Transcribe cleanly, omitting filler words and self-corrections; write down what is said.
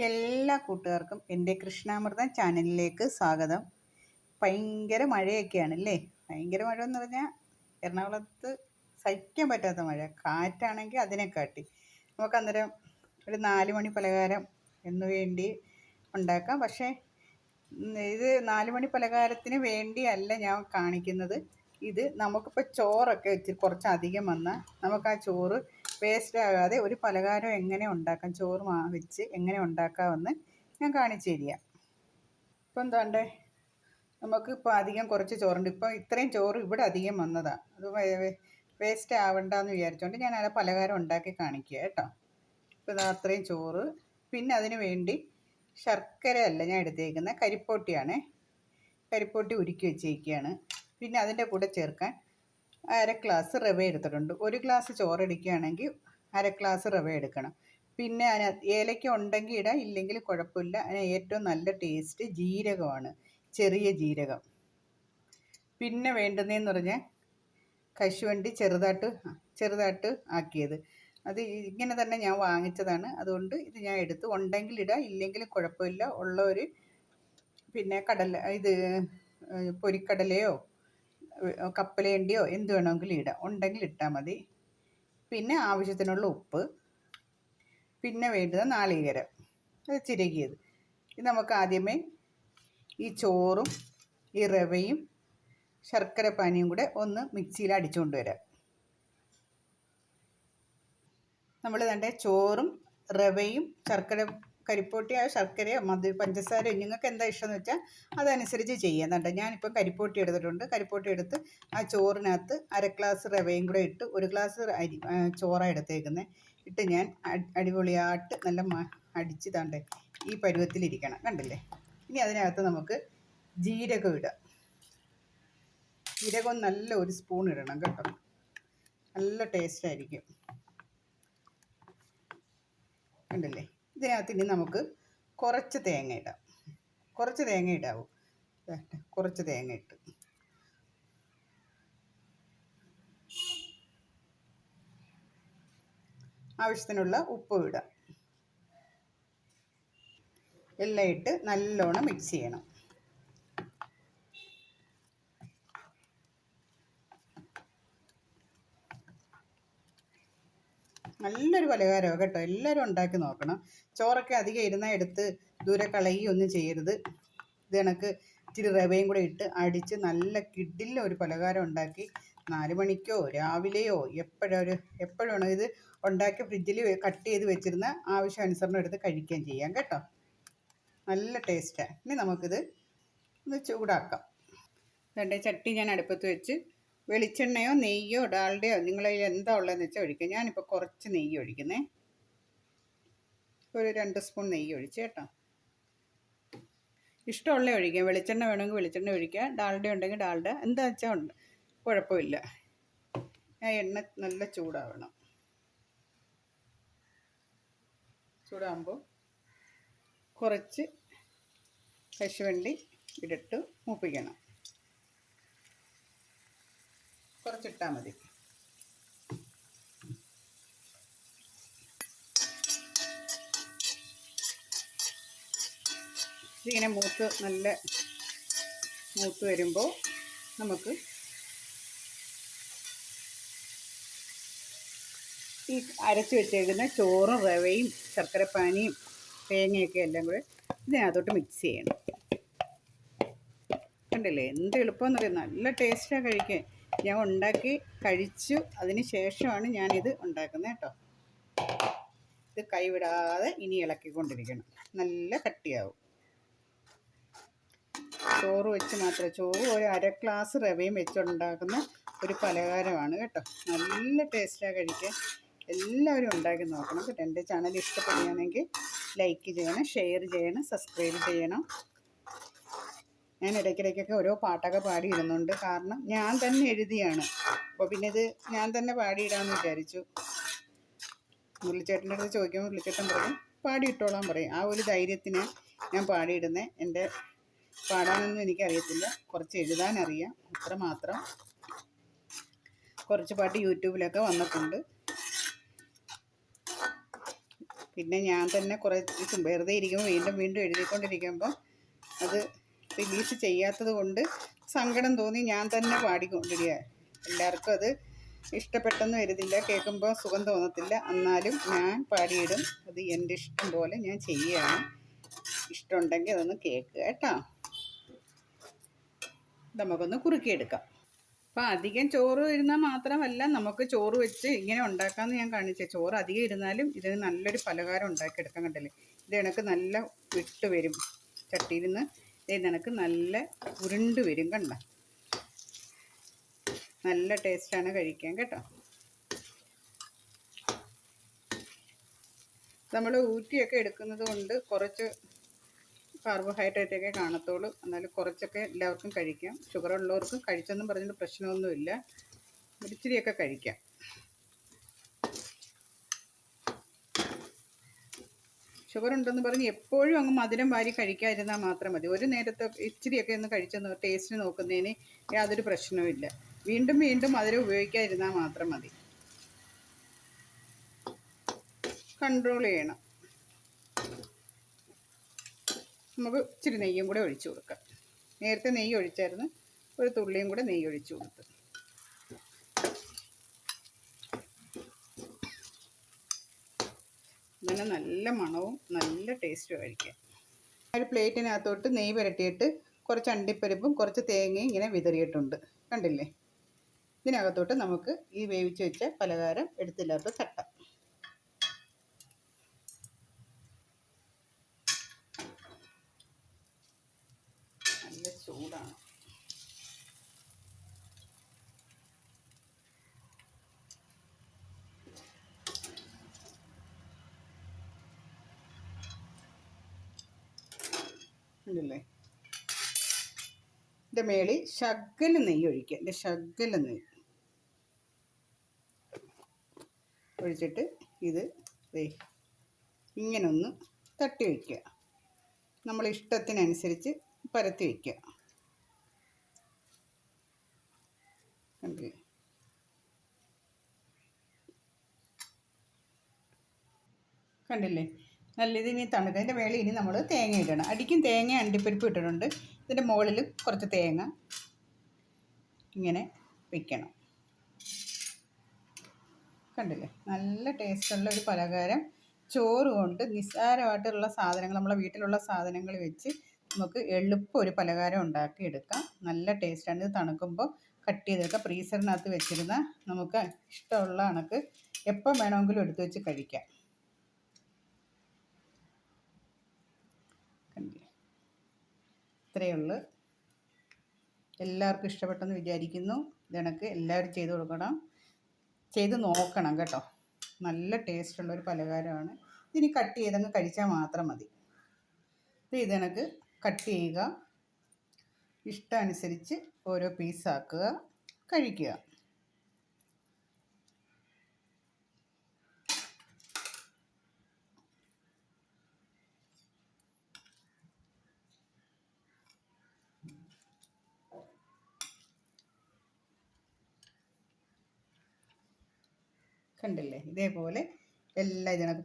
എല്ലാ കൂട്ടുകാർക്കും എൻ്റെ കൃഷ്ണാമൃതം ചാനലിലേക്ക് സ്വാഗതം. ഭയങ്കര മഴയൊക്കെയാണല്ലേ. ഭയങ്കര മഴ എന്ന് പറഞ്ഞാൽ എറണാകുളത്ത് സഹിക്കാൻ പറ്റാത്ത മഴ, കാറ്റാണെങ്കിൽ അതിനെക്കാട്ടി. നമുക്ക് അന്നേരം ഒരു 4 മണി പലഹാരം എന്ന് വേണ്ടി ഉണ്ടാക്കാം. പക്ഷേ ഇത് 4 മണി പലഹാരത്തിന് വേണ്ടിയല്ല ഞാൻ കാണിക്കുന്നത്. ഇത് നമുക്കിപ്പോൾ ചോറൊക്കെ വെച്ച് കുറച്ചധികം വന്നാൽ നമുക്ക് ആ ചോറ് വേസ്റ്റ് ആകാതെ ഒരു പലഹാരം എങ്ങനെ ഉണ്ടാക്കാം, ചോറ് വെച്ച് എങ്ങനെ ഉണ്ടാക്കാമെന്ന് ഞാൻ കാണിച്ചു തരിക. ഇപ്പം എന്താണ്ടേ, നമുക്കിപ്പോൾ അധികം കുറച്ച് ചോറുണ്ട്. ഇപ്പം ഇത്രയും ചോറ് ഇവിടെ അധികം വന്നതാണ്. അത് വേസ്റ്റ് ആവണ്ടെന്ന് വിചാരിച്ചുകൊണ്ട് ഞാൻ ആ പലഹാരം ഉണ്ടാക്കി കാണിക്കുക കേട്ടോ. ഇപ്പോൾ ഇതാ അത്രയും ചോറ്. പിന്നെ അതിന് വേണ്ടി ശർക്കരയല്ല ഞാൻ എടുത്തേക്കുന്നത്, കരിപ്പോട്ടിയാണ്. കരിപ്പോട്ടി ഉരുക്കി വെച്ചേക്കുകയാണ്. പിന്നെ അതിൻ്റെ കൂടെ ചേർക്കാൻ 1/2 ഗ്ലാസ് റവ എടുത്തിട്ടുണ്ട്. 1 ഗ്ലാസ് ചോറ് എടുക്കുകയാണെങ്കിൽ 1/2 ഗ്ലാസ് റവ എടുക്കണം. പിന്നെ അതിനകത്ത് ഏലക്ക ഉണ്ടെങ്കിൽ ഇടാം, ഇല്ലെങ്കിൽ കുഴപ്പമില്ല. അതിന് ഏറ്റവും നല്ല ടേസ്റ്റ് ജീരകമാണ്, ചെറിയ ജീരകം. പിന്നെ വേണ്ടുന്നതെന്ന് പറഞ്ഞാൽ കശുവണ്ടി ചെറുതായിട്ട് ആക്കിയത്. അത് ഇങ്ങനെ തന്നെ ഞാൻ വാങ്ങിച്ചതാണ്, അതുകൊണ്ട് ഇത് ഞാൻ എടുത്ത്. ഉണ്ടെങ്കിൽ ഇടാം, ഇല്ലെങ്കിലും കുഴപ്പമില്ല. ഉള്ളവർ പിന്നെ പൊരിക്കടലയോ കപ്പലണ്ടിയോ എന്ത് വേണമെങ്കിലും ഇടാം, ഉണ്ടെങ്കിൽ ഇട്ടാൽ മതി. പിന്നെ ആവശ്യത്തിനുള്ള ഉപ്പ്. പിന്നെ വേണ്ടുന്നത് നാളികേരം, അത് ചിരകിയത്. ഇത് നമുക്ക് ആദ്യമേ ഈ ചോറും ഈ റവയും ശർക്കര പാനിയും കൂടെ ഒന്ന് മിക്സിയിൽ അടിച്ചുകൊണ്ട് വരാം. നമ്മൾ വേണ്ട ചോറും റവയും കരിപ്പോട്ടിയോ ശർക്കരയോ പഞ്ചസാരയോ നിങ്ങൾക്ക് എന്താ ഇഷ്ടമെന്ന് വെച്ചാൽ അതനുസരിച്ച് ചെയ്യാം. എന്നിട്ട് ഞാനിപ്പോൾ കരിപ്പോട്ടി എടുത്തിട്ടുണ്ട്. കരിപ്പോട്ടി എടുത്ത് ആ ചോറിനകത്ത് 1/2 ഗ്ലാസ് റവയും കൂടെ ഇട്ട് 1 ഗ്ലാസ് ചോറാണ് എടുത്തേക്കുന്നത്. ഇട്ട് ഞാൻ അടിപൊളിയായിട്ട് നല്ല അടിച്ച് താണ്ടേ ഈ പരുവത്തിലിരിക്കണം, കണ്ടില്ലേ. ഇനി അതിനകത്ത് നമുക്ക് ജീരകം ഇടാം. ജീരകം നല്ല 1 സ്പൂൺ ഇടണം കേട്ടോ, നല്ല ടേസ്റ്റായിരിക്കും, കണ്ടില്ലേ. ഇതിനകത്ത് ഇനി നമുക്ക് കുറച്ച് തേങ്ങ ഇടാം. കുറച്ച് തേങ്ങ ഇടാവും. കുറച്ച് തേങ്ങ ഇട്ട് ആവശ്യത്തിനുള്ള ഉപ്പും ഇടാം. എല്ലാം ഇട്ട് നല്ലോണം മിക്സ് ചെയ്യണം. നല്ലൊരു പലഹാരമാണ് കേട്ടോ, എല്ലാവരും ഉണ്ടാക്കി നോക്കണം. ചോറൊക്കെ അധികം ഇരുന്നാൽ എടുത്ത് ദൂരെ കളയുകയൊന്നും ചെയ്യരുത്. ഇത് കണക്ക് ഇച്ചിരി റവയും കൂടെ ഇട്ട് അടിച്ച് നല്ല കിഡിലിന് ഒരു പലഹാരം ഉണ്ടാക്കി 4 മണിക്കോ രാവിലെയോ എപ്പോഴാണോ ഇത് ഉണ്ടാക്കി ഫ്രിഡ്ജിൽ കട്ട് ചെയ്ത് വെച്ചിരുന്ന ആവശ്യാനുസരണം എടുത്ത് കഴിക്കുകയും ചെയ്യാം കേട്ടോ. നല്ല ടേസ്റ്റാണ്. ഇനി നമുക്കിത് ഒന്ന് ചൂടാക്കാം. രണ്ട് ചട്ടി ഞാൻ അടുപ്പത്ത് വെച്ച് വെളിച്ചെണ്ണയോ നെയ്യോ ഡാൽഡയോ നിങ്ങളതിൽ എന്താ ഉള്ളതെന്ന് വെച്ചാൽ ഒഴിക്കുക. ഞാനിപ്പോൾ കുറച്ച് നെയ്യ് ഒഴിക്കുന്നേ, ഒരു 2 സ്പൂൺ നെയ്യ് ഒഴിച്ച് കേട്ടോ. ഇഷ്ടമുള്ള ഒഴിക്കുക. വെളിച്ചെണ്ണ വേണമെങ്കിൽ വെളിച്ചെണ്ണ ഒഴിക്കുക, ഡാൽഡ ഉണ്ടെങ്കിൽ ഡാൽഡ, എന്താ വെച്ചാൽ ഉണ്ട്, കുഴപ്പമില്ല. ആ എണ്ണ നല്ല ചൂടാവണം. ചൂടാകുമ്പോൾ കുറച്ച് കശുവണ്ടി ഇട്ടിട്ട് മൂപ്പിക്കണം. കുറച്ചിട്ടാൽ മതി. ഇതിങ്ങനെ നല്ല മൂത്ത് വരുമ്പോൾ നമുക്ക് ഈ അരച്ച് വെച്ചേക്കുന്ന ചോറും റവയും ശർക്കരപ്പാനിയും തേങ്ങയൊക്കെ എല്ലാം കൂടെ ഇതിനകത്തോട്ട് മിക്സ് ചെയ്യണം. കണ്ടില്ലേ എന്ത് എളുപ്പമെന്ന് പറയുന്നത്, നല്ല ടേസ്റ്റാണ് കഴിക്കാൻ. ഞാൻ ഉണ്ടാക്കി കഴിച്ചു, അതിന് ശേഷമാണ് ഞാനിത് ഉണ്ടാക്കുന്നത് കേട്ടോ. ഇത് കൈവിടാതെ ഇനി ഇളക്കിക്കൊണ്ടിരിക്കണം, നല്ല കട്ടിയാവും. ചോറ് വെച്ച് മാത്രമേ, ചോറ് ഒരു 1/2 ഗ്ലാസ് റവയും വെച്ചുണ്ടാക്കുന്ന ഒരു പലഹാരമാണ് കേട്ടോ. നല്ല ടേസ്റ്റാണ് കഴിക്കാൻ. എല്ലാവരും ഉണ്ടാക്കി നോക്കണം കേട്ടോ. എൻ്റെ ചാനൽ ഇഷ്ടപ്പെടുകയാണെങ്കിൽ ലൈക്ക് ചെയ്യണം, ഷെയർ ചെയ്യണം, സബ്സ്ക്രൈബ് ചെയ്യണം. ഞാൻ ഇടയ്ക്കിടയ്ക്കൊക്കെ ഓരോ പാട്ടൊക്കെ പാടിയിടുന്നുണ്ട്, കാരണം ഞാൻ തന്നെ എഴുതിയാണ്. അപ്പോൾ പിന്നെ ഇത് ഞാൻ തന്നെ പാടിയിടാമെന്ന് വിചാരിച്ചു. മുരളിച്ചേട്ടൻ്റെ അടുത്ത് ചോദിക്കുമ്പോൾ മുരളിച്ചേട്ടൻ പറയും പാടിയിട്ടോളാൻ പറയും. ആ ഒരു ധൈര്യത്തിന് ഞാൻ പാടിയിടുന്നത്. എൻ്റെ പാടാനൊന്നും എനിക്കറിയത്തില്ല, കുറച്ച് എഴുതാനറിയാം, അത്ര മാത്രം. കുറച്ച് പാട്ട് യൂട്യൂബിലൊക്കെ വന്നിട്ടുണ്ട്. പിന്നെ ഞാൻ തന്നെ കുറച്ച് വെറുതെ ഇരിക്കുമ്പോൾ വീണ്ടും വീണ്ടും എഴുതിക്കൊണ്ടിരിക്കുമ്പോൾ അത് റിലീസ് ചെയ്യാത്തത് കൊണ്ട് സങ്കടം തോന്നി ഞാൻ തന്നെ പാടിക്കൊണ്ടിരിക്കുക. എല്ലാവർക്കും അത് ഇഷ്ടപ്പെട്ടെന്ന് വരുന്നില്ല, കേൾക്കുമ്പോൾ സുഖം തോന്നത്തില്ല. എന്നാലും ഞാൻ പാടിയിടും. അത് എൻ്റെ ഇഷ്ടം പോലെ ഞാൻ ചെയ്യുകയാണ്. ഇഷ്ടമുണ്ടെങ്കിൽ അതൊന്ന് കേൾക്കുക കേട്ടോ. നമുക്കൊന്ന് കുറുക്കിയെടുക്കാം. അപ്പം അധികം ചോറ് ഇരുന്നാൽ മാത്രമല്ല, നമുക്ക് ചോറ് വെച്ച് ഇങ്ങനെ ഉണ്ടാക്കാമെന്ന് ഞാൻ കാണിച്ചത്. ചോറ് അധികം ഇരുന്നാലും ഇതിന് നല്ലൊരു പലഹാരം ഉണ്ടാക്കിയെടുക്കാൻ കണ്ടില്ലേ. ഇത് കണക്ക് നല്ല വിട്ട് വരും ചട്ടിയിൽ നിന്ന്. ഇത് കണക്ക് നല്ല ഉരുണ്ട് വരും കണ്ട. നല്ല ടേസ്റ്റാണ് കഴിക്കാൻ കേട്ടോ. നമ്മൾ ഊറ്റിയൊക്കെ എടുക്കുന്നത് കൊണ്ട് കുറച്ച് കാർബോഹൈഡ്രേറ്റൊക്കെ കാണത്തുള്ളൂ. എന്നാലും കുറച്ചൊക്കെ എല്ലാവർക്കും കഴിക്കാം. ഷുഗർ ഉള്ളവർക്കും കഴിച്ചെന്നും പറഞ്ഞിട്ട് പ്രശ്നമൊന്നുമില്ല, ഇച്ചിരിയൊക്കെ കഴിക്കാം. ഷുഗർ ഉണ്ടെന്ന് പറഞ്ഞ് എപ്പോഴും അങ്ങ് മധുരം വാരി കഴിക്കാതിരുന്നാൽ മാത്രം മതി. ഒരു നേരത്തെ ഇച്ചിരിയൊക്കെ ഒന്ന് കഴിച്ചെന്ന് ടേസ്റ്റ് നോക്കുന്നതിന് യാതൊരു പ്രശ്നവുമില്ല. വീണ്ടും വീണ്ടും മധുരം ഉപയോഗിക്കാതിരുന്നാൽ മാത്രം മതി. കൺട്രോൾ ചെയ്യണം. നമുക്ക് ഇച്ചിരി നെയ്യും കൂടെ ഒഴിച്ചു കൊടുക്കാം. നേരത്തെ നെയ്യ് ഒഴിച്ചായിരുന്നു, ഒരു തുള്ളിയും കൂടെ നെയ്യ് ഒഴിച്ചു കൊടുത്ത്. അങ്ങനെ നല്ല മണവും നല്ല ടേസ്റ്റും കഴിക്കാം. ഒരു പ്ലേറ്റിനകത്തോട്ട് നെയ്യ് പുരട്ടിയിട്ട് കുറച്ച് അണ്ടിപ്പരിപ്പും കുറച്ച് തേങ്ങയും ഇങ്ങനെ വിതറിയിട്ടുണ്ട് കണ്ടില്ലേ. ഇതിനകത്തോട്ട് നമുക്ക് ഈ വേവിച്ച് വെച്ച പലഹാരം എടുത്തില്ലാത്ത തട്ടാം. നല്ല ചൂടാണ്. ഉണ്ടല്ലേ. ഇതിൻ്റെ മേളിൽ ശകലം നെയ്യ് ഒഴിക്കുക. എൻ്റെ ശകലം നെയ്യ് ഒഴിച്ചിട്ട് ഇത് ഇങ്ങനെ ഒന്ന് തട്ടി വയ്ക്കുക. നമ്മൾ ഇഷ്ടത്തിനനുസരിച്ച് പരത്തി വയ്ക്കുക. കണ്ടില്ലേ. കണ്ടില്ലേ, നല്ല ഇതിനി തണുക്കുക. അതിൻ്റെ മേളിൽ ഇനി നമ്മൾ തേങ്ങ ഇടണം. അടിക്കും തേങ്ങ അണ്ടിപ്പരിപ്പ് ഇട്ടിട്ടുണ്ട്. ഇതിൻ്റെ മുകളിൽ കുറച്ച് തേങ്ങ ഇങ്ങനെ വയ്ക്കണം. കണ്ടില്ലേ, നല്ല ടേസ്റ്റുള്ള ഒരു പലഹാരം. ചോറ് കൊണ്ട് നിസ്സാരമായിട്ടുള്ള സാധനങ്ങൾ, നമ്മളെ വീട്ടിലുള്ള സാധനങ്ങൾ വെച്ച് നമുക്ക് എളുപ്പം ഒരു പലഹാരം ഉണ്ടാക്കിയെടുക്കാം. നല്ല ടേസ്റ്റാണ്. ഇത് തണുക്കുമ്പോൾ കട്ട് ചെയ്തെടുക്കാം. ഫ്രീസറിനകത്ത് വെച്ചിരുന്നാൽ നമുക്ക് ഇഷ്ടമുള്ള കണക്ക് എപ്പം വേണമെങ്കിലും എടുത്തു വെച്ച് കഴിക്കാം. കണ്ടില്ലേ, ഇത്രയേ ഉള്ളൂ. എല്ലാവർക്കും ഇഷ്ടപ്പെട്ടെന്ന് വിചാരിക്കുന്നു. ഇത് കണക്ക് എല്ലാവരും ചെയ്ത് കൊടുക്കണം, ചെയ്ത് നോക്കണം കേട്ടോ. നല്ല ടേസ്റ്റുള്ളൊരു പലഹാരമാണ്. ഇതിനി കട്ട് ചെയ്തങ്ങ് കഴിച്ചാൽ മാത്രം മതി. ഇത് കണക്ക് കട്ട് ചെയ്യുക, ഇഷ്ടമനുസരിച്ച് ഓരോ പീസാക്കുക, കഴിക്കുക. കണ്ടില്ലേ, ഇതേപോലെ എല്ലാം ഇതിനകത്ത്